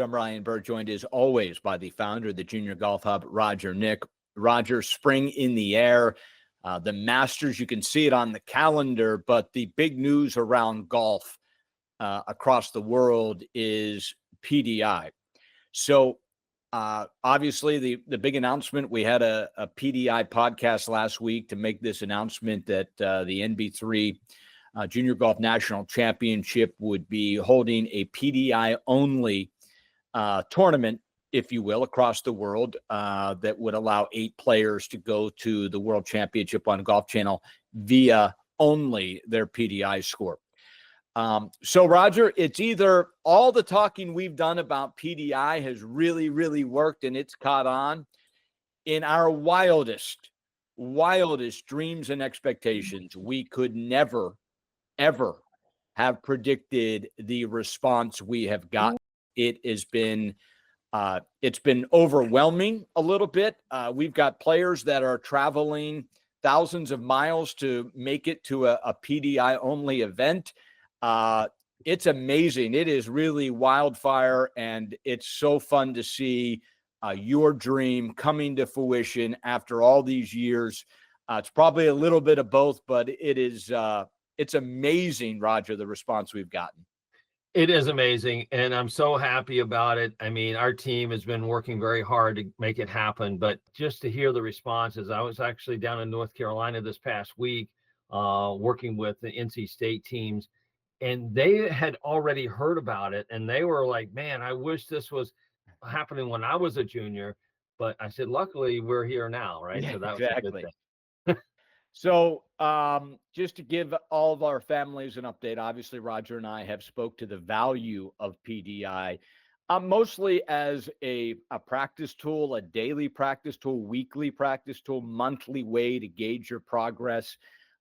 I'm Ryan Burr, joined as always by the founder of the Junior Golf Hub, Roger Nick. Roger, spring in the air. The Masters, you can see it on the calendar, but the big news around golf across the world is PDI. So obviously the big announcement, we had a PDI podcast last week to make this announcement that the NB3 Junior Golf National Championship would be holding a PDI only tournament, if you will, across the world that would allow 8 players to go to the World Championship on Golf Channel via only their PDI score. So, Roger, it's either all the talking we've done about PDI has really, really worked and it's caught on. In our wildest dreams and expectations, we could never, ever have predicted the response we have gotten. It has been it's been overwhelming a little bit. We've got players that are traveling thousands of miles to make it to a PDI only event. It's amazing. It is really wildfire, and it's so fun to see your dream coming to fruition after all these years. It's probably a little bit of both, but it's amazing, Roger, the response we've gotten. It is amazing, and I'm so happy about it. I mean, our team has been working very hard to make it happen, but just to hear the responses, I was actually down in North Carolina this past week working with the NC State teams, and they had already heard about it, and they were like, man, I wish this was happening when I was a junior. But I said, luckily, we're here now, right? Yeah, So that was a good exactly. thing. So just to give all of our families an update, obviously Roger and I have spoke to the value of PDI, mostly as a practice tool, a daily practice tool, weekly practice tool, monthly way to gauge your progress.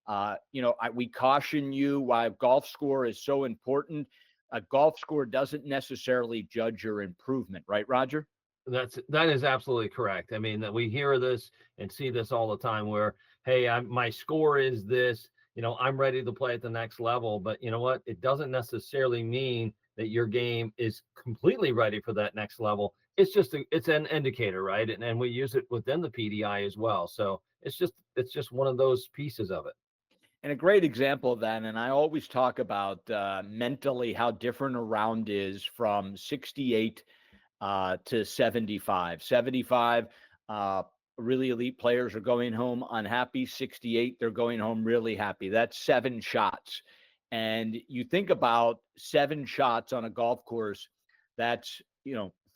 We caution you why golf score is so important. A golf score doesn't necessarily judge your improvement, right, Roger? That is absolutely correct. I mean, that we hear this and see this all the time where, hey, my score is this, I'm ready to play at the next level. But you know what? It doesn't necessarily mean that your game is completely ready for that next level. It's just it's an indicator, right? And we use it within the PDI as well. So it's just one of those pieces of it. And a great example of that, and I always talk about mentally how different a round is from 68 to 75. 75, really elite players are going home unhappy. 68, they're going home really happy. That's 7 shots. And you think about 7 shots on a golf course, that's,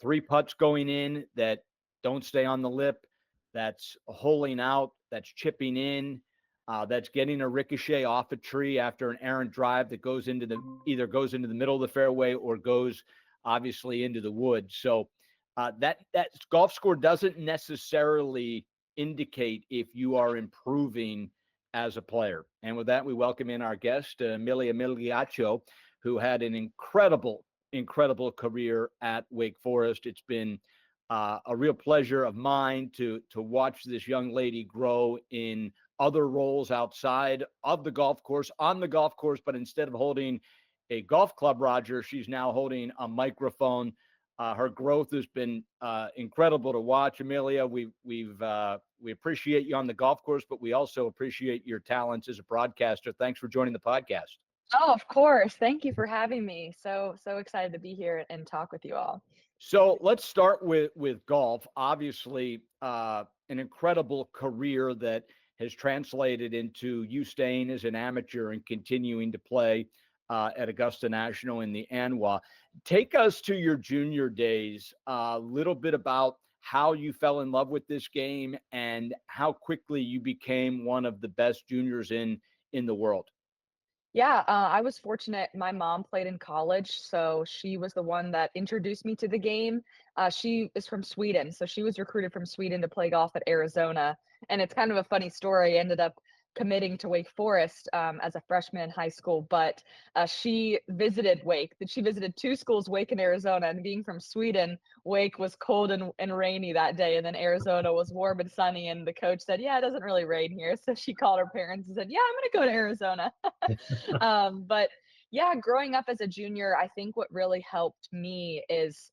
3 putts going in that don't stay on the lip, that's holing out, that's chipping in, that's getting a ricochet off a tree after an errant drive that goes into either goes into the middle of the fairway or goes obviously into the woods. So that golf score doesn't necessarily indicate if you are improving as a player. And with that, we welcome in our guest, Emilia Miliaccio, who had an incredible career at Wake Forest. It's been a real pleasure of mine to watch this young lady grow in other roles outside of the golf course, on the golf course, but instead of holding a golf club, Roger, she's now holding a microphone. Her growth has been incredible to watch, Emilia. We appreciate you on the golf course, but we also appreciate your talents as a broadcaster. Thanks for joining the podcast. Oh, of course. Thank you for having me. So excited to be here and talk with you all. So let's start with golf. Obviously, an incredible career that has translated into you staying as an amateur and continuing to play at Augusta National in the ANWA. Take us to your junior days, a little bit about how you fell in love with this game and how quickly you became one of the best juniors in the world. Yeah, I was fortunate. My mom played in college, so she was the one that introduced me to the game. She is from Sweden, so she was recruited from Sweden to play golf at Arizona. And it's kind of a funny story. I ended up committing to Wake Forest as a freshman in high school, but she visited Wake. She visited 2 schools, Wake and Arizona, and being from Sweden, Wake was cold and rainy that day, and then Arizona was warm and sunny, and the coach said, yeah, it doesn't really rain here. So she called her parents and said, yeah, I'm going to go to Arizona. But yeah, growing up as a junior, I think what really helped me is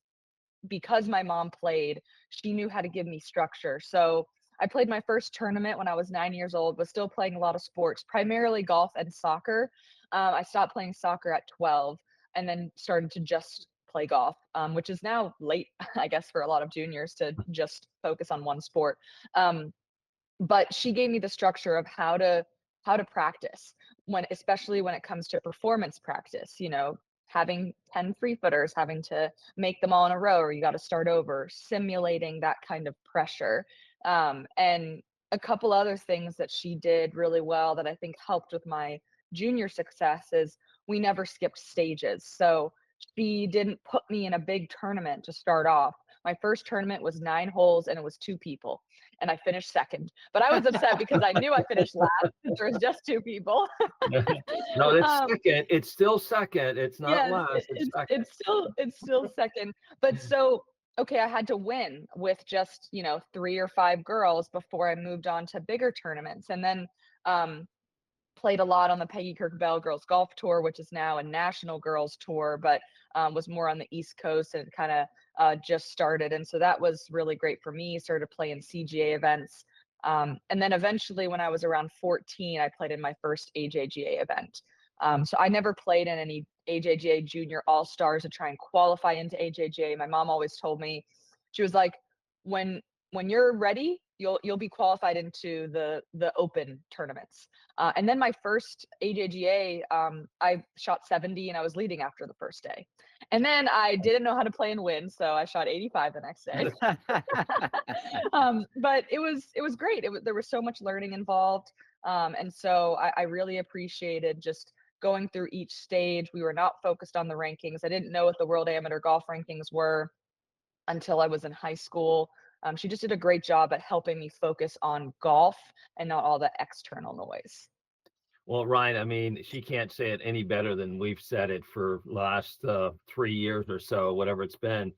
because my mom played, she knew how to give me structure. So I played my first tournament when I was 9 years old, was still playing a lot of sports, primarily golf and soccer. I stopped playing soccer at 12 and then started to just play golf, which is now late, I guess, for a lot of juniors to just focus on one sport. But she gave me the structure of how to practice, especially when it comes to performance practice, having 10 free footers, having to make them all in a row, or you got to start over, simulating that kind of pressure. And a couple other things that she did really well that I think helped with my junior success is we never skipped stages. So she didn't put me in a big tournament to start off. My first tournament was 9 holes and it was 2 people, and I finished second. But I was upset because I knew I finished last since there was just 2 people. No, it's Um, second. It's still second. It's not yes, last. It's second. it's still second. But so okay, I had to win with just 3 or 5 girls before I moved on to bigger tournaments, and then um, played a lot on the Peggy Kirk Bell Girls Golf Tour, which is now a national girls tour, but was more on the East Coast and kind of just started. And so that was really great for me. Started playing CGA events. And then eventually, when I was around 14, I played in my first AJGA event. So I never played in any AJGA Junior All Stars to try and qualify into AJGA. My mom always told me, she was like, when you're ready, you'll be qualified into the open tournaments. And then my first AJGA, I shot 70 and I was leading after the first day. And then I didn't know how to play and win, so I shot 85 the next day. But it was great. There was so much learning involved, and so I really appreciated just going through each stage. We were not focused on the rankings. I didn't know what the World Amateur Golf rankings were until I was in high school. She just did a great job at helping me focus on golf and not all the external noise. Well, Ryan, I mean, she can't say it any better than we've said it for last 3 years or so, whatever it's been.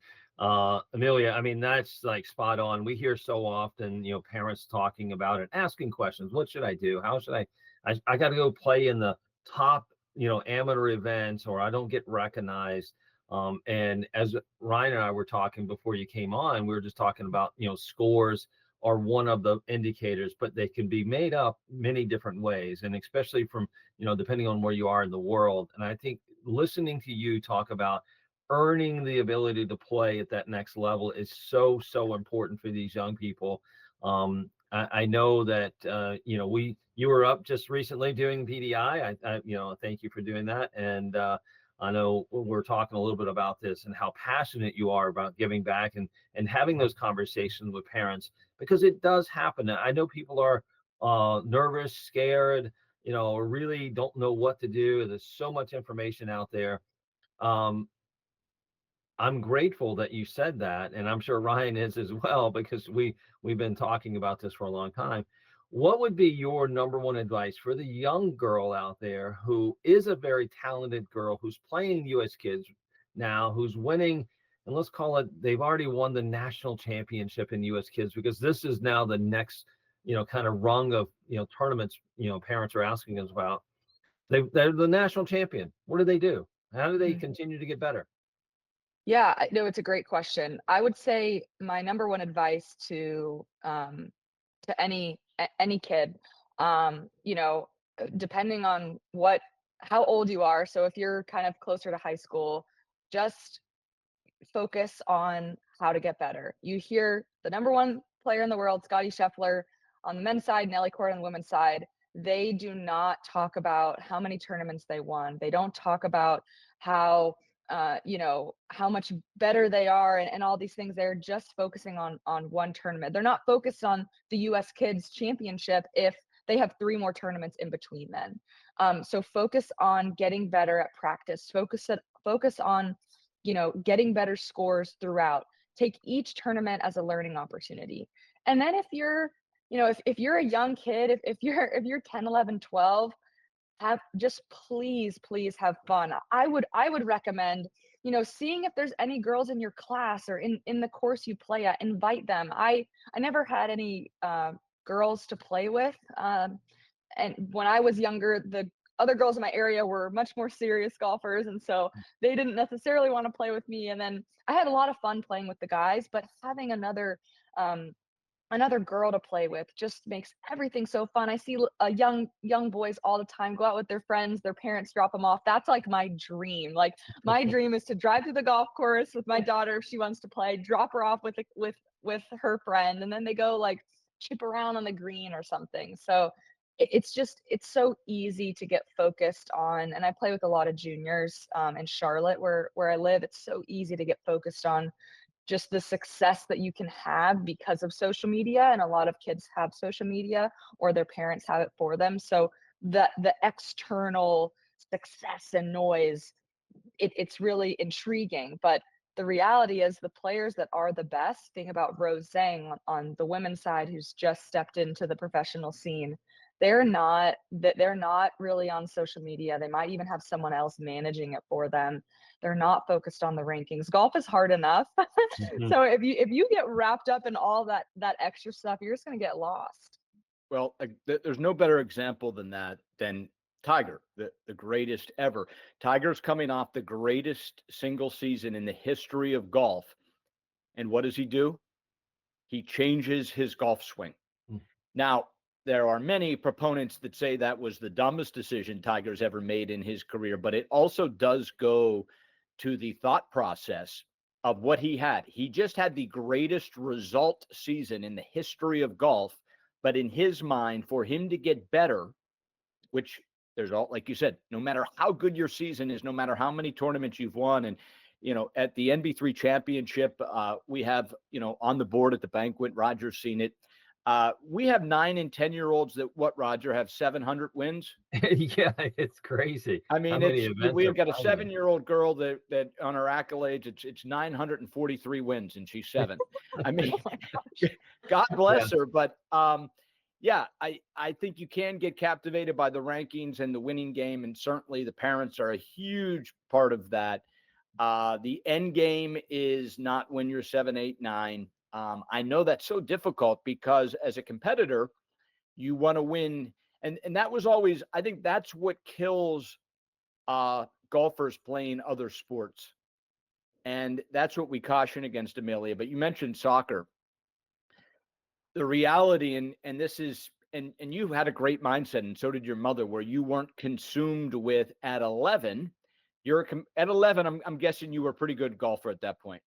Emilia, I mean, that's like spot on. We hear so often, parents talking about it, asking questions. What should I do? How should I got to go play in the top, amateur events, or I don't get recognized. And as Ryan and I were talking before you came on, we were just talking about, scores are one of the indicators, but they can be made up many different ways. And especially from, depending on where you are in the world. And I think listening to you talk about earning the ability to play at that next level is so, so important for these young people. I know that, you were up just recently doing PDI. Thank you for doing that. And, I know we're talking a little bit about this and how passionate you are about giving back and having those conversations with parents, because it does happen. I know people are nervous, scared, or really don't know what to do. There's so much information out there. Um, I'm grateful that you said that, and I'm sure Ryan is as well, because we've been talking about this for a long time. What would be your number one advice for the young girl out there who is a very talented girl who's playing U.S. Kids now, who's winning, and let's call it, they've already won the national championship in U.S. Kids, because this is now the next, kind of rung of, tournaments, parents are asking us about. They're the national champion. What do they do? How do they continue to get better? Yeah, no, it's a great question. I would say my number one advice to any kid, depending on how old you are. So if you're kind of closer to high school, just focus on how to get better. You hear the number one player in the world, Scotty Scheffler, on the men's side, Nelly Court on the women's side. They do not talk about how many tournaments they won. They don't talk about how how much better they are and all these things. They're just focusing on one tournament. They're not focused on the US Kids Championship if they have 3 more tournaments in between then. So focus on getting better at practice. Focus on getting better scores throughout. Take each tournament as a learning opportunity. And then if you're if you're a young kid, if you're 10, 11, 12, just please have fun. I would recommend seeing if there's any girls in your class or in the course you play at. Invite them. I never had any girls to play with, and when I was younger, other girls in my area were much more serious golfers, and so they didn't necessarily want to play with me. And then I had a lot of fun playing with the guys, but having um, another girl to play with just makes everything so fun. I see young boys all the time go out with their friends, their parents drop them off. That's like my dream. Like my dream is to drive to the golf course with my daughter if she wants to play, drop her off with her friend, and then they go like chip around on the green or something. So it's so easy to get focused on, and I play with a lot of juniors in Charlotte where I live. It's so easy to get focused on just the success that you can have because of social media, and a lot of kids have social media or their parents have it for them. So the external success and noise, it's really intriguing, but the reality is the players that are the best, think about Rose Zhang on the women's side who's just stepped into the professional scene. They're not really on social media. They might even have someone else managing it for them. They're not focused on the rankings. Golf is hard enough. Mhm. So if you get wrapped up in all that extra stuff, you're just going to get lost. Well, there's no better example than Tiger, the greatest ever. Tiger's coming off the greatest single season in the history of golf. And what does he do? He changes his golf swing. Mm. Now, there are many proponents that say that was the dumbest decision Tiger's ever made in his career, but it also does go to the thought process of what he had. He just had the greatest result season in the history of golf, but in his mind, for him to get better, which there's all, like you said, no matter how good your season is, no matter how many tournaments you've won. And, at the NB3 championship, we have, on the board at the banquet, Roger's seen it. We have 9 and 10-year-olds that Roger have 700 wins. Yeah, it's crazy. I How mean, many events we've are got a playing? 7-year-old girl that on her accolades, it's 943 wins and she's 7. I mean, Oh my gosh. God Yeah. bless her. But yeah, I think you can get captivated by the rankings and the winning game. And certainly the parents are a huge part of that. The end game is not when you're 7, 8, 9. I know that's so difficult because as a competitor, you want to win. And that was always, I think that's what kills golfers playing other sports. And that's what we caution against, Amelia. But you mentioned soccer. The reality, and this is, and you had a great mindset, and so did your mother, where you weren't consumed with at 11. At 11, I'm guessing you were a pretty good golfer at that point.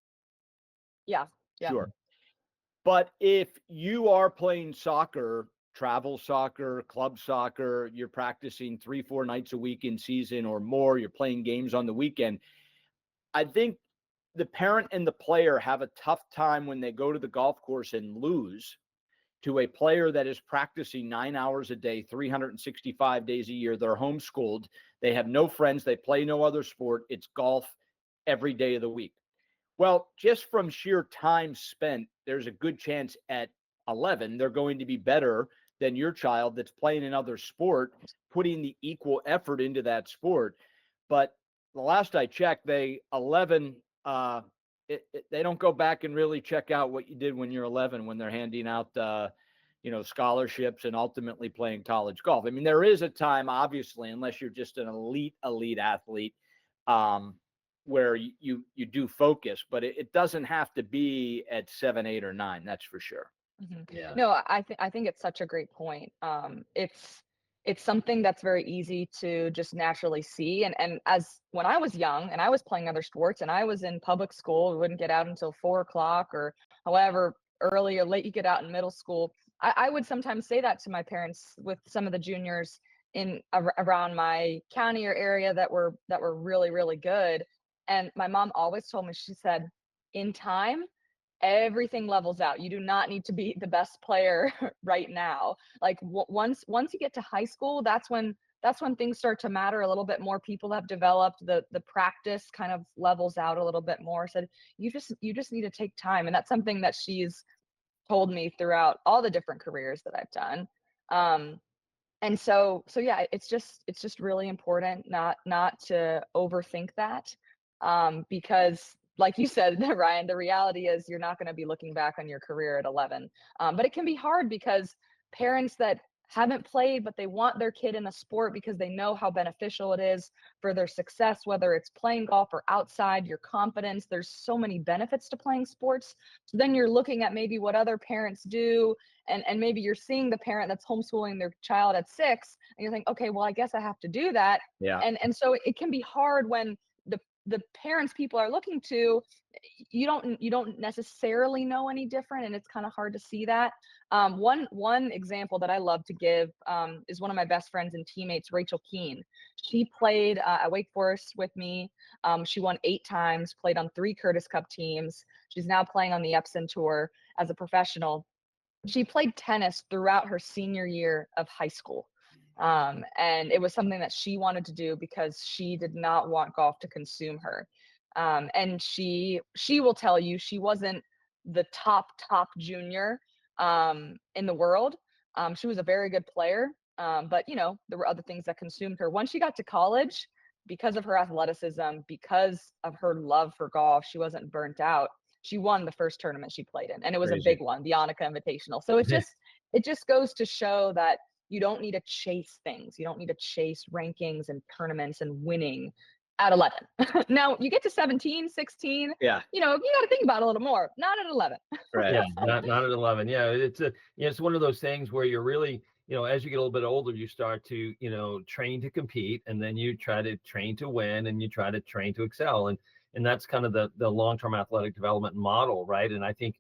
Yeah. Yeah. Sure. But if you are playing soccer, travel soccer, club soccer, you're practicing 3, 4 nights a week in season or more, you're playing games on the weekend. I think the parent and the player have a tough time when they go to the golf course and lose to a player that is practicing 9 hours a day, 365 days a year. They're homeschooled. They have no friends. They play no other sport. It's golf every day of the week. Well, just from sheer time spent, there's a good chance at 11, they're going to be better than your child that's playing another sport, putting the equal effort into that sport. But the last I checked, they 11, they don't go back and really check out what you did when you're 11 when they're handing out, scholarships and ultimately playing college golf. I mean, there is a time, obviously, unless you're just an elite athlete, where you do focus, but it doesn't have to be at 7, 8, or 9. That's for sure. Mhm. Yeah. No, I think it's such a great point. It's something that's very easy to just naturally see. And as when I was young and I was playing other sports and I was in public school, we wouldn't get out until 4 o'clock or however early or late you get out in middle school. I would sometimes say that to my parents with some of the juniors around my county or area that were really, really good. And my mom always told me, she said, in time, everything levels out. You do not need to be the best player right now. Like once you get to high school, that's when things start to matter a little bit more. People have developed, the practice kind of levels out a little bit more. Said you just need to take time, and that's something that she's told me throughout all the different careers that I've done. And so yeah, it's just really important not to overthink that, because like you said, Ryan, the reality is you're not going to be looking back on your career at 11. But it can be hard because parents that haven't played, but they want their kid in a sport because they know how beneficial it is for their success, whether it's playing golf or outside, your confidence. There's so many benefits to playing sports. So then you're looking at maybe what other parents do, and maybe you're seeing the parent that's homeschooling their child at 6, and you're thinking, okay, well, I guess I have to do that. Yeah. And so it can be hard when the parents people are looking to, you don't necessarily know any different, and it's kind of hard to see that. One example that I love to give is one of my best friends and teammates, Rachel Keene. She played at Wake Forest with me. She won 8 times, played on 3 Curtis Cup teams. She's now playing on the Epson Tour as a professional. She played tennis throughout her senior year of high school. And it was something that she wanted to do because she did not want golf to consume her. And she will tell you she wasn't the top junior in the world. She was a very good player, but there were other things that consumed her. Once she got to college, because of her athleticism, because of her love for golf, she wasn't burnt out. She won the first tournament she played in, and it was a Crazy. big one, the Annika Invitational. So it just goes to show that you don't need to chase things. You don't need to chase rankings and tournaments and winning at 11. Now you get to 17, 16, Yeah. you got to think about it a little more. Not at 11. Right. Yeah, not at 11. Yeah, it's one of those things where you're really, as you get a little bit older, you start to, train to compete, and then you try to train to win, and you try to train to excel. And that's kind of the long-term athletic development model, right? And I think,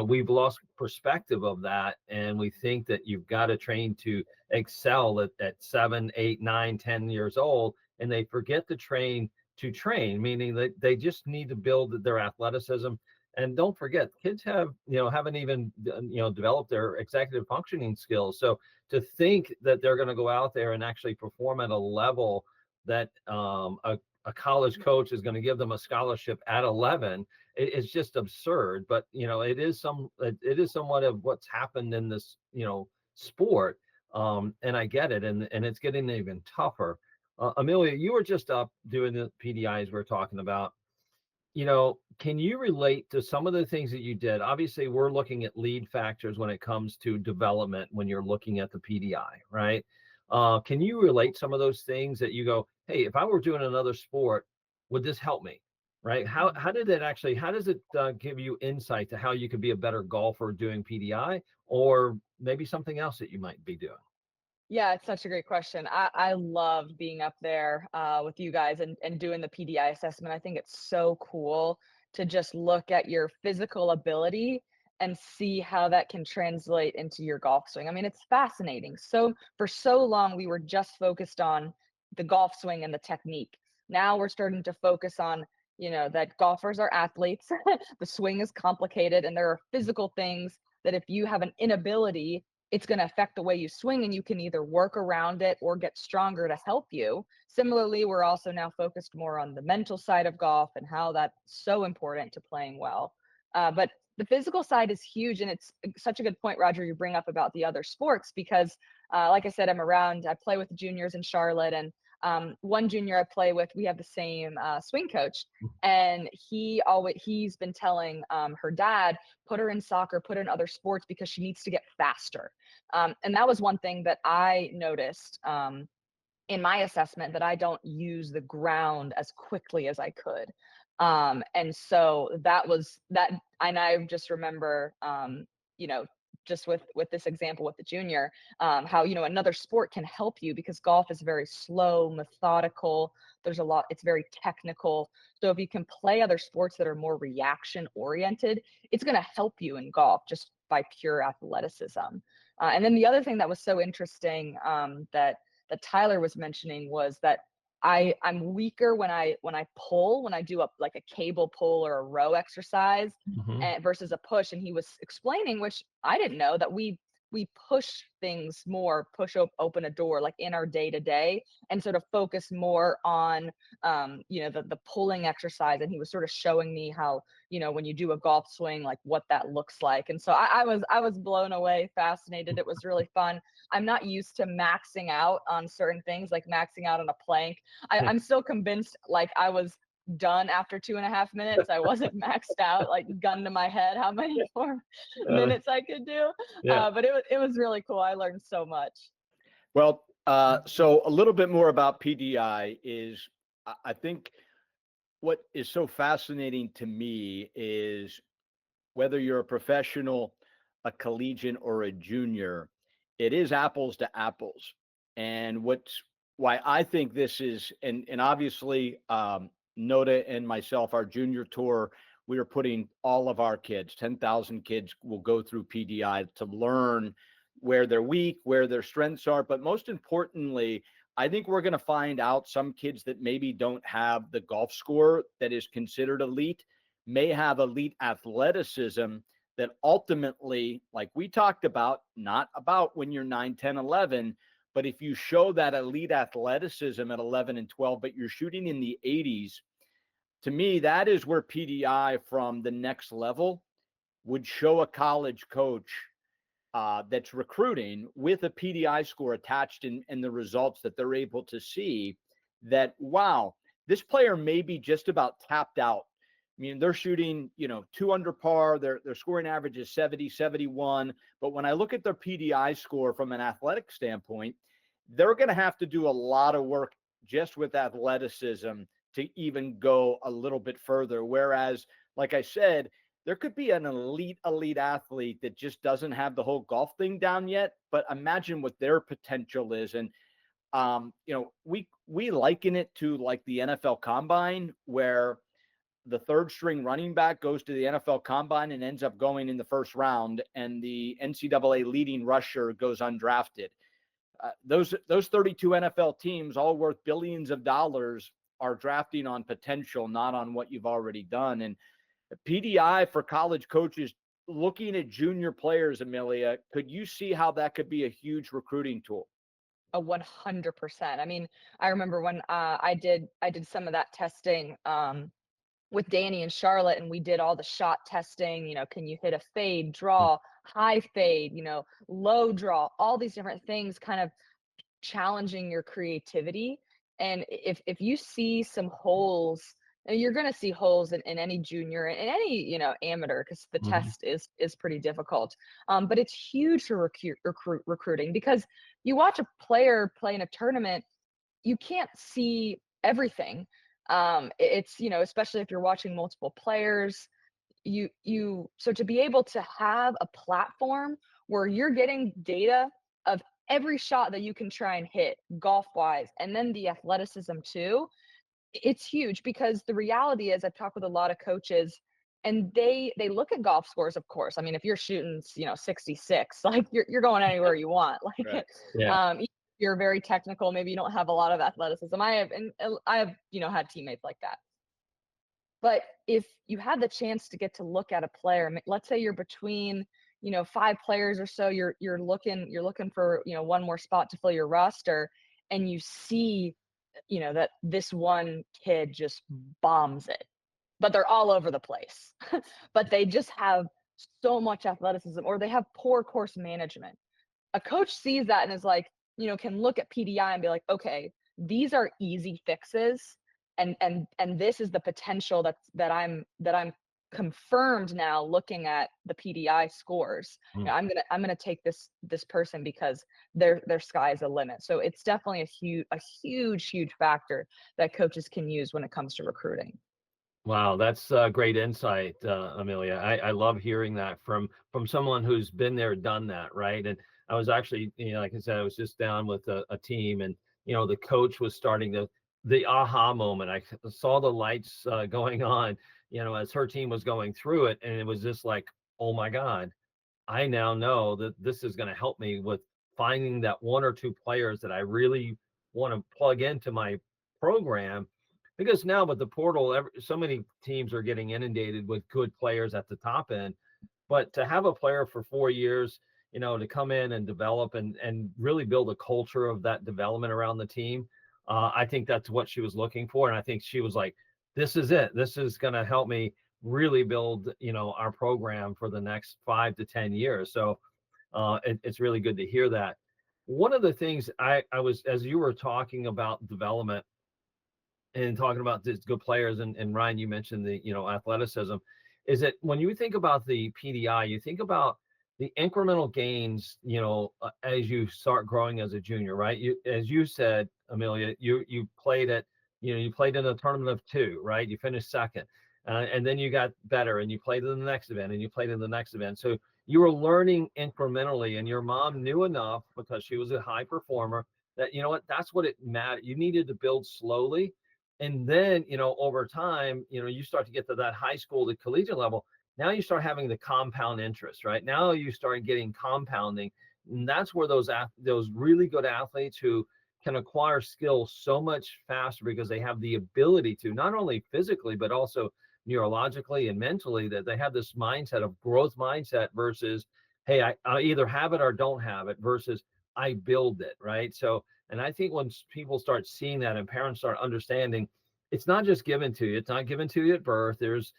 we've lost perspective of that, and we think that you've got to train to excel at 7, 8, 9, 10 years old, and they forget to train, meaning that they just need to build their athleticism. And don't forget, kids haven't even developed their executive functioning skills. So to think that they're going to go out there and actually perform at a level that a college coach is going to give them a scholarship at 11, it's just absurd. But it is somewhat of what's happened in this sport, and I get it, and it's getting even tougher. Emilia, you were just up doing the PDIs we're talking about. Can you relate to some of the things that you did? Obviously, we're looking at lead factors when it comes to development when you're looking at the PDI, right? Can you relate some of those things that you go, hey, if I were doing another sport, would this help me? Right? How does it give you insight to how you could be a better golfer doing PDI, or maybe something else that you might be doing? Yeah, it's such a great question. I love being up there with you guys and doing the PDI assessment. I think it's so cool to just look at your physical ability and see how that can translate into your golf swing. I mean, it's fascinating. So for so long, we were just focused on the golf swing and the technique. Now we're starting to focus on, that golfers are athletes. The swing is complicated, and there are physical things that if you have an inability, it's going to affect the way you swing, and you can either work around it or get stronger to help you. Similarly, we're also now focused more on the mental side of golf and how that's so important to playing well. But the physical side is huge, and it's such a good point, Roger, you bring up about the other sports, because like I said, I play with the juniors in Charlotte, and one junior I play with, we have the same swing coach, and he's been telling her dad, put her in soccer, put her in other sports because she needs to get faster. And that was one thing that I noticed in my assessment, that I don't use the ground as quickly as I could. And so that was that. And I just remember, you know, just with this example with the junior, how, another sport can help you, because golf is very slow, methodical. It's very technical. So if you can play other sports that are more reaction oriented, it's going to help you in golf just by pure athleticism. And then the other thing that was so interesting, that Tyler was mentioning, was that I'm weaker when I pull, when I do like a cable pull or a row exercise, versus a push. And he was explaining, which I didn't know, that we push things more, open a door, like in our day to day, and sort of focus more on the pulling exercise. And he was sort of showing me how, when you do a golf swing, like what that looks like. And so I was blown away, fascinated. It was really fun. I'm not used to maxing out on certain things, like maxing out on a plank. I'm still convinced, like, I was done after 2.5 minutes. I wasn't maxed out, like gun to my head how many more minutes I could do. Yeah. But it was really cool. I learned so much. Well, so a little bit more about PDI is I think what is so fascinating to me is whether you're a professional, a collegiate, or a junior, it is apples to apples. And why I think this is, and obviously, Noda and myself, our junior tour, we are putting all of our kids, 10,000 kids will go through PDI to learn where they're weak, where their strengths are. But most importantly, I think we're going to find out some kids that maybe don't have the golf score that is considered elite may have elite athleticism that ultimately, like we talked about, not about when you're 9, 10, 11, but if you show that elite athleticism at 11 and 12, but you're shooting in the 80s, to me, that is where PDI from the next level would show a college coach that's recruiting with a PDI score attached and the results that they're able to see that, wow, this player may be just about tapped out. I mean, they're shooting, 2 under par. Their scoring average is 70, 71. But when I look at their PDI score from an athletic standpoint, they're going to have to do a lot of work just with athleticism to even go a little bit further. Whereas, like I said, there could be an elite athlete that just doesn't have the whole golf thing down yet, but imagine what their potential is. And, we liken it to like the NFL Combine, where the third string running back goes to the NFL Combine and ends up going in the first round, and the NCAA leading rusher goes undrafted. Those 32 NFL teams, all worth billions of dollars, are drafting on potential, not on what you've already done. And PDI for college coaches looking at junior players, Emilia, could you see how that could be a huge recruiting tool? 100%. I mean, I remember when I did some of that testing with Danny and Charlotte, and we did all the shot testing. Can you hit a fade, draw, high fade, low draw, all these different things, kind of challenging your creativity. And if you see some holes, and you're going to see holes in any junior and any amateur, because the Mhm. test is pretty difficult. But it's huge for recruiting, because you watch a player play in a tournament, you can't see everything. It's especially if you're watching multiple players, so to be able to have a platform where you're getting data of every shot that you can try and hit golf wise, and then the athleticism too, it's huge. Because the reality is, I've talked with a lot of coaches, and they look at golf scores, of course. I mean, if you're shooting 66, like you're going anywhere you want. Right. Yeah. You're very technical, maybe you don't have a lot of athleticism. I have had teammates like that. But if you had the chance to get to look at a player, let's say you're between 5 players or so, you're looking for one more spot to fill your roster, and you see that this one kid just bombs it, but they're all over the place. But they just have so much athleticism, or they have poor course management. A coach sees that and is like, can look at PDI and be like, okay, these are easy fixes, and this is the potential that I'm confirmed now looking at the PDI scores. Mm. I'm gonna take this person because their sky's the limit. So it's definitely a huge factor that coaches can use when it comes to recruiting. Wow, that's great insight, Amelia. I love hearing that from someone who's been there, done that, right? And I was actually, like I said, I was just down with a team, and the coach was starting the aha moment. I saw the lights going on, as her team was going through it, and it was just like, oh my God, I now know that this is going to help me with finding that one or two players that I really want to plug into my program. Because now with the portal, so many teams are getting inundated with good players at the top end. But to have a player for 4 years, to come in and develop and really build a culture of that development around the team, I think that's what she was looking for. And I think she was like, this is it. This is going to help me really build, our program for the next 5 to 10 years. So it's really good to hear that. One of the things I was, as you were talking about development and talking about these good players, and Ryan, you mentioned the, athleticism, is that when you think about the PDI, you think about the incremental gains, as you start growing as a junior, right? As you said, Amelia, you played at, you played in a tournament of 2, right? You finished second, and then you got better, and you played in the next event, and you played in the next event. So you were learning incrementally, and your mom knew enough because she was a high performer that, you know what, that's what it mattered. You needed to build slowly, and then, over time, you start to get to that high school to collegiate level. Now you start having the compound interest, right? Now you start getting compounding, and that's where those really good athletes who can acquire skills so much faster because they have the ability to, not only physically but also neurologically and mentally, that they have this mindset of growth mindset versus, hey, I either have it or don't have it, versus I build it, right? So, and I think once people start seeing that and parents start understanding, it's not just given to you. It's not given to you at birth. There is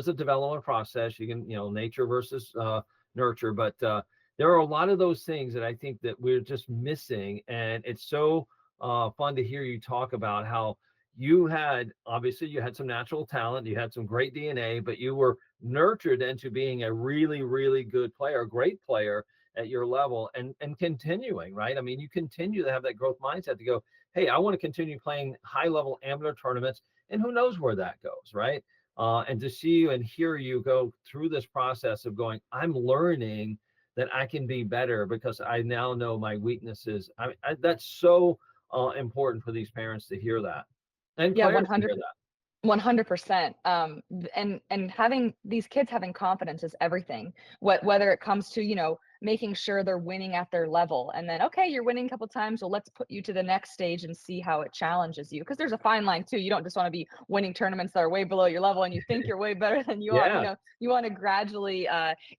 a development process. You can, nature versus nurture, but there are a lot of those things that I think that we're just missing. And it's so fun to hear you talk about how obviously you had some natural talent, you had some great DNA, but you were nurtured into being a really, really good player, a great player at your level, and continuing, right? I mean, you continue to have that growth mindset to go, hey, I want to continue playing high level amateur tournaments, and who knows where that goes, right? And to see you and hear you go through this process of going, I'm learning that I can be better because I now know my weaknesses. That's so important for these parents to hear that, and Yeah, players to hear that. 100%. And having these kids having confidence is everything. Whether it comes to, making sure they're winning at their level, and then, okay, you're winning a couple times, well, let's put you to the next stage and see how it challenges you. Because there's a fine line too. You don't just want to be winning tournaments that are way below your level and you think you're way better than you are. Yeah. You want to gradually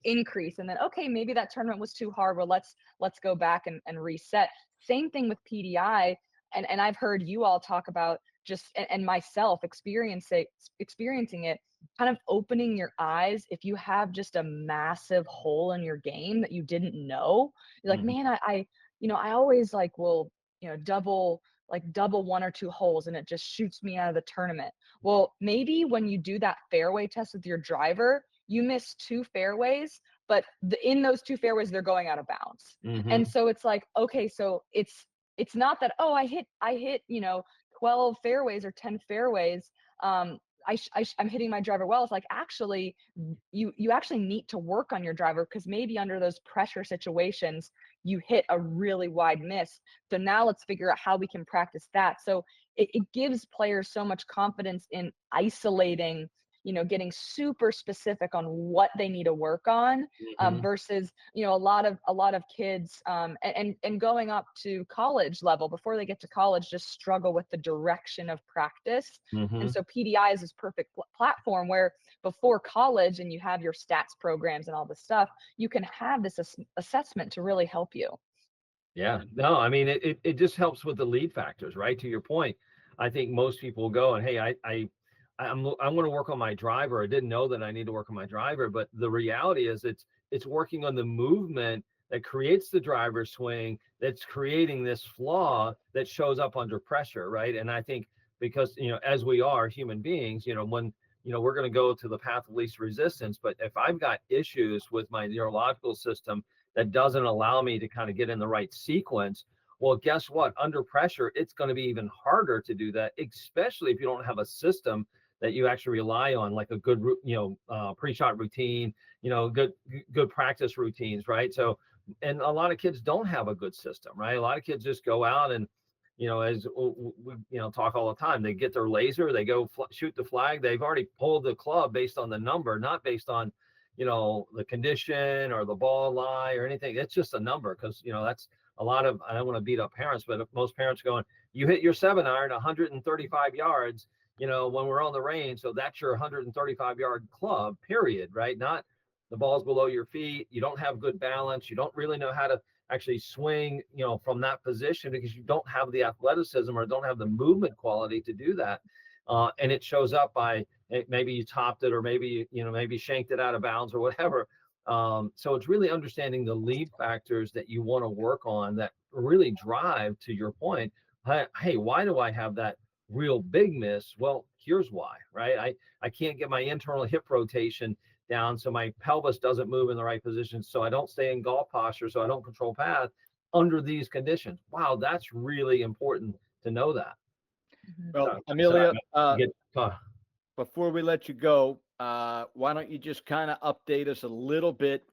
increase, and then, okay, maybe that tournament was too hard. Well, let's go back and reset. Same thing with PDI. And I've heard you all talk about just, and myself experiencing it, kind of opening your eyes. If you have just a massive hole in your game that you didn't know, you're like, Mhm. man, I always will, double 1 or 2 holes and it just shoots me out of the tournament. Well, maybe when you do that fairway test with your driver, you miss 2 fairways, but in those 2 fairways, they're going out of bounds. And Mhm. so it's like, okay, so it's not that, oh, I hit 12 fairways or 10 fairways, I'm hitting my driver well. It's like, actually, you actually need to work on your driver, because maybe under those pressure situations you hit a really wide miss. So now let's figure out how we can practice that. So it gives players so much confidence in isolating, getting super specific on what they need to work on, Mhm. versus, a lot of kids, and going up to college level, before they get to college, just struggle with the direction of practice. And Mhm. so PDI is this perfect platform where, before college and you have your stats programs and all this stuff, you can have this assessment to really help you. Yeah, no, I mean, it just helps with the lead factors, right? To your point, I think most people go and, hey, I'm going to work on my driver. I didn't know that I need to work on my driver, but the reality is it's working on the movement that creates the driver swing, that's creating this flaw that shows up under pressure, right? And I think because, as we are human beings, when we're going to go to the path of least resistance, but if I've got issues with my neurological system that doesn't allow me to kind of get in the right sequence, well, guess what? Under pressure, it's going to be even harder to do that, especially if you don't have a system that you actually rely on, like a good, pre-shot routine, good practice routines, right? So, and a lot of kids don't have a good system, right? A lot of kids just go out and, as we, talk all the time, they get their laser, they go shoot the flag. They've already pulled the club based on the number, not based on, the condition or the ball lie or anything. It's just a number, because, that's a lot of, I don't want to beat up parents, but most parents going, you hit your 7-iron 135 yards, when we're on the range. So that's your 135-yard club, period, right? Not the ball's below your feet. You don't have good balance. You don't really know how to actually swing, from that position, because you don't have the athleticism or don't have the movement quality to do that. And it shows up by, maybe you topped it, or maybe, maybe shanked it out of bounds or whatever. So it's really understanding the lead factors that you want to work on that really drive, to your point, hey, why do I have that real big miss? Well, here's why, right? I can't get my internal hip rotation down so my pelvis doesn't move in the right position, so I don't stay in golf posture, so I don't control path under these conditions. Wow, that's really important to know that. Mhm. Well, So, Amelia, get, before we let you go, why don't you just kind of update us a little bit?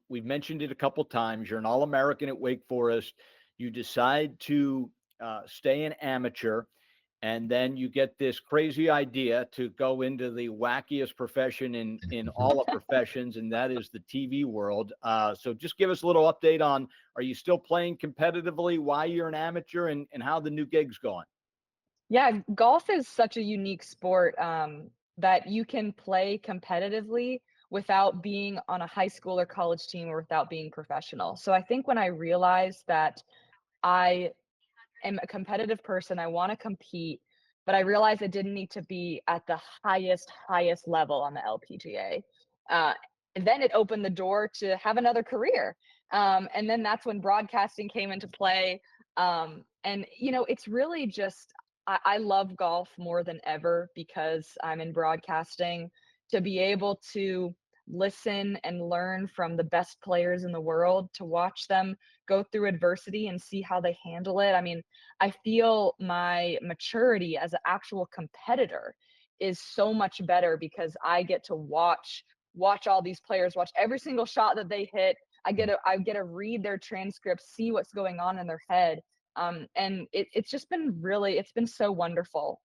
We've mentioned it a couple times. You're an All-American at Wake Forest. You decide to stay an amateur, and then you get this crazy idea to go into the wackiest profession in all of professions, and that is the TV world. So just give us a little update on, are you still playing competitively, why you're an amateur, and how the new gig's going? Yeah, golf is such a unique sport that you can play competitively without being on a high school or college team or without being professional. So I think when I realized that I am a competitive person, I want to compete, but I realized I didn't need to be at the highest level on the LPGA. Uh, and then it opened the door to have another career. And then that's when broadcasting came into play. And, it's really just, I love golf more than ever because I'm in broadcasting. To be able to listen and learn from the best players in the world, to watch them go through adversity and see how they handle it. I mean, I feel my maturity as an actual competitor is so much better because I get to watch all these players, watch every single shot that they hit. I get to read their transcripts, see what's going on in their head. And it's just been it's been so wonderful.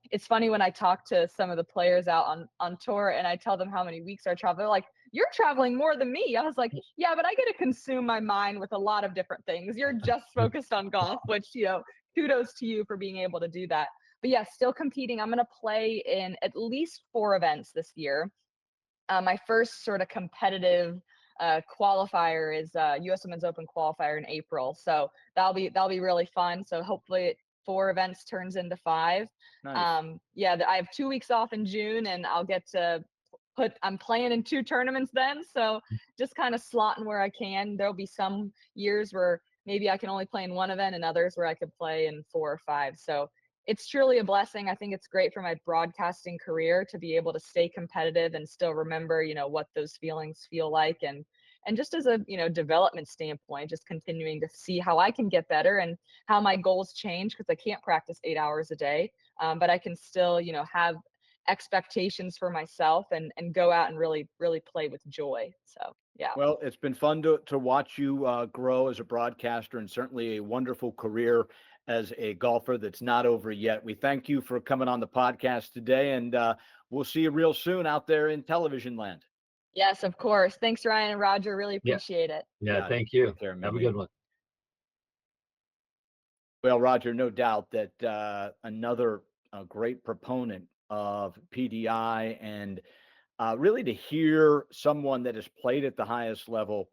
It's funny when I talk to some of the players out on tour and I tell them how many weeks I travel, they're like, "You're traveling more than me." I was like, "Yeah, but I get to consume my mind with a lot of different things. You're just focused on golf," which, kudos to you for being able to do that. But yeah, still competing. I'm going to play in at least 4 events this year. My first sort of competitive qualifier is U.S. Women's Open qualifier in April, so that'll be really fun. So hopefully 4 events turns into 5. Nice. Yeah, I have 2 weeks off in June, and I'll get to I'm playing in 2 tournaments then. So just kind of slotting where I can. There'll be some years where maybe I can only play in 1 event, and others where I could play in 4 or 5. So it's truly a blessing. I think it's great for my broadcasting career to be able to stay competitive and still remember, what those feelings feel like, and just as a, development standpoint, just continuing to see how I can get better and how my goals change because I can't practice 8 hours a day. But I can still, have expectations for myself and go out and really play with joy. So, yeah. Well, it's been fun to watch you grow as a broadcaster, and certainly a wonderful career as a golfer that's not over yet. We thank you for coming on the podcast today, and we'll see you real soon out there in television land. Yes, of course. Thanks, Ryan and Roger. Really yeah, appreciate it. yeah. Got it. Thank you. Take care, Have a Amelia. good one. Well, Roger, no doubt that another great proponent of PDI, and really to hear someone that has played at the highest level,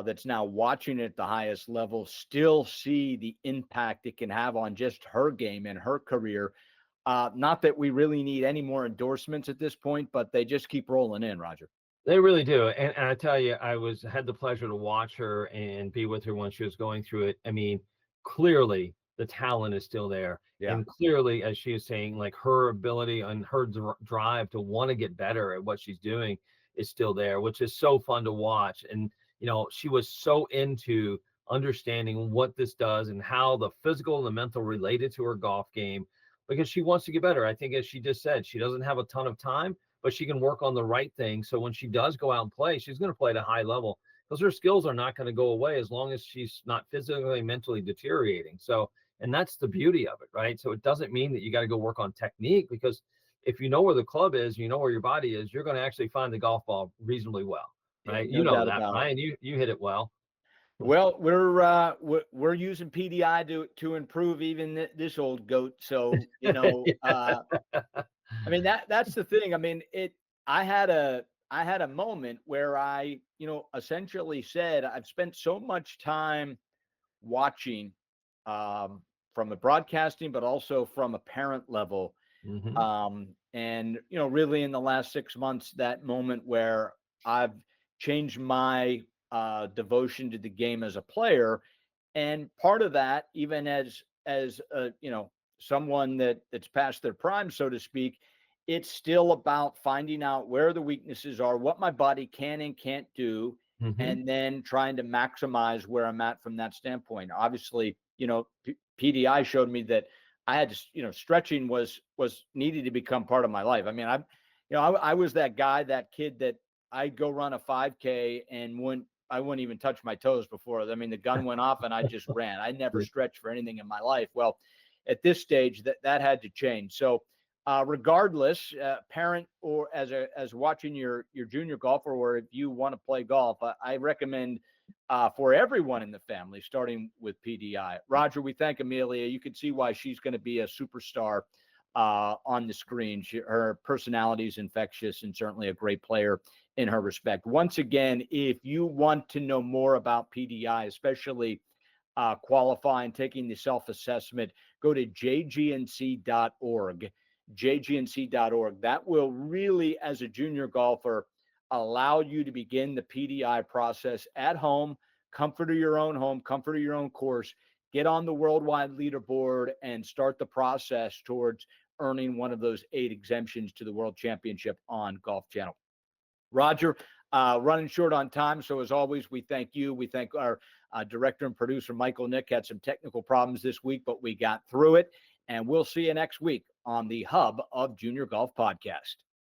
that's now watching at the highest level, still see the impact it can have on just her game and her career. Not that we really need any more endorsements at this point, but they just keep rolling in, Roger. They really do. And I tell you, had the pleasure to watch her and be with her when she was going through it. I mean, clearly the talent is still there. Yeah. And clearly, as she is saying, like her ability and her drive to want to get better at what she's doing is still there, which is so fun to watch. And, she was so into understanding what this does and how the physical and the mental related to her golf game because she wants to get better. I think, as she just said, she doesn't have a ton of time, but she can work on the right thing. So when she does go out and play, she's going to play at a high level because her skills are not going to go away as long as she's not physically and mentally deteriorating. So, and that's the beauty of it, right? So it doesn't mean that you got to go work on technique because if you know where the club is, you know where your body is, you're going to actually find the golf ball reasonably well, Yeah, right? no You know doubt that, about it. Ryan. You hit it well. Well, we're using PDI to improve even this old goat. So I mean that's the thing. I mean I had a moment where I essentially said I've spent so much time watching, from a broadcasting, but also from a parent level. Mm-hmm. And really in the last 6 months, that moment where I've changed my devotion to the game as a player, and part of that, even as someone that's past their prime, so to speak, it's still about finding out where the weaknesses are, what my body can and can't do, Mhm. and then trying to maximize where I'm at from that standpoint. Obviously, PDI showed me that I had to, stretching was needed to become part of my life. I mean, I was that guy, that kid that I'd go run a 5K and I wouldn't even touch my toes before. I mean, the gun went off and I just ran. I never stretched for anything in my life. Well, at this stage, that had to change. So, regardless, parent or as watching your junior golfer, or if you want to play golf, I recommend for everyone in the family, starting with PDI. Roger, we thank Emilia. You can see why she's going to be a superstar on the screen. Her personality is infectious and certainly a great player in her respect. Once again, if you want to know more about PDI, especially qualifying, taking the self-assessment, go to jgnc.org, jgnc.org. That will really, as a junior golfer, allow you to begin the PDI process at home, comfort of your own home, comfort of your own course, get on the worldwide leaderboard and start the process towards earning one of those 8 exemptions to the World Championship on Golf Channel. Roger, running short on time. So as always, we thank you. We thank our director and producer, Michael Nick, had some technical problems this week, but we got through it. And we'll see you next week on the Hub of Junior Golf Podcast.